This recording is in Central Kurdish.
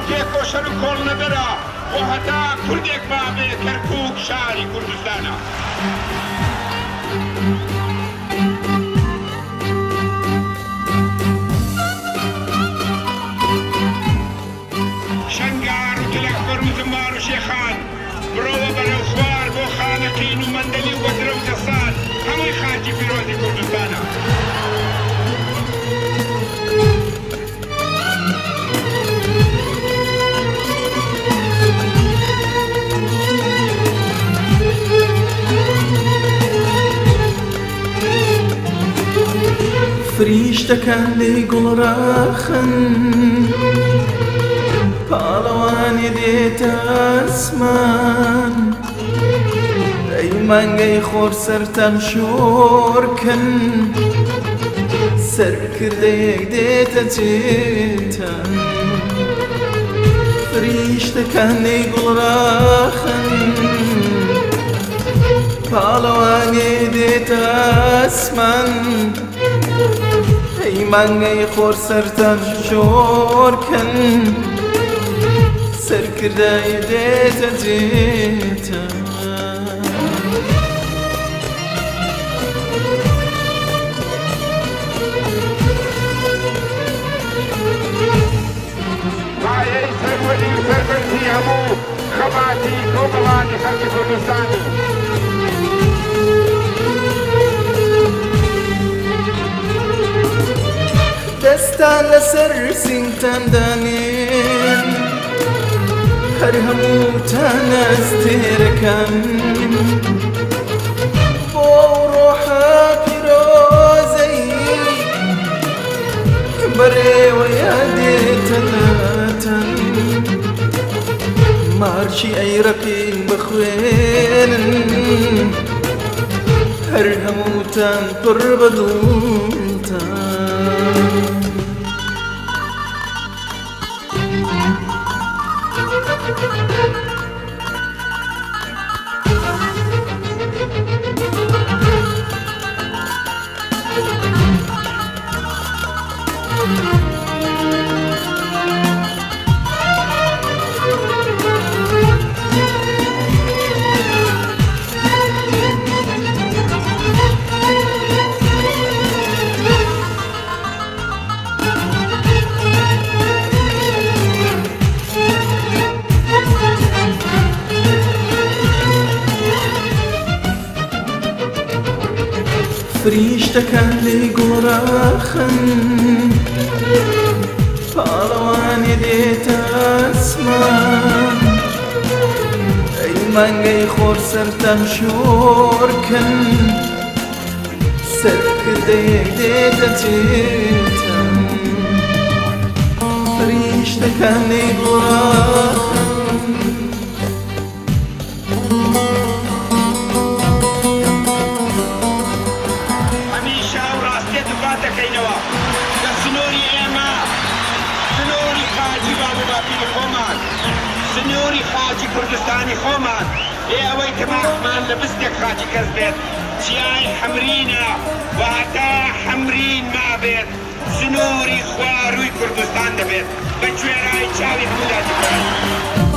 تێکۆشەر و کۆڵنەبەرە بۆ هەتا کوردێک بابێ کەرکووک شاری کوردستانە. شەنگار و تلەکبەر و زمار و شێخان برۆوە بەرەو خوار بۆ خانەقین و مەندەلی و وەدرە و دەسان هەمووی خاکی پیرۆزی کوردستانە. فریشتەکان لێی گوڵڕاخن پاڵەوانی دێتە ئاسمان ئەی مانگەی خۆر سەرتان شۆڕکەن سەرکردەیەک دێتە جێتان فریشتەکان لێی گوڵڕاخن پاڵەوانی دێتە ئاسمان ئەی مانگەی خۆر سەرتان شۆڕکەن سەرکردەیە دێتە جێتان پایەی سەروەری و سەربەرزی هەموو خەباتی کۆمەڵانی خەڵکی کوردستانی. دەستان لەسەر سینگتان دانێن هەر هەمووتان ئەستێرەکەن بۆ ڕۆحە پیرۆزەی بەڕێوەیە دێتە لاتەن مارچی ئەیرەقین بخوێنن هەر هەمووتان پڕ بەدڵتان فریشتەکان لێی گۆڕاخن پاڵەوانی دێتە ئاسمان ئەی مانگەی خۆر سەرتان شۆڕکەن سەرکردەیەک دێتە جێتان فریشتەکان لێی گۆڕاخن دەکەینەوە لە سنووری ئێمە سنووری خاجی بابووباپیری خۆمان سنووری خاجی کوردستانی خۆمان لێ ئەوەی تەماحمان لە بستێک خاجی کەس بێت چیای حەمرینە واتە حەمرین مابێت سنووری خوارووی کوردستان دەبێت بە کوێرای چاوی هەموو دادگای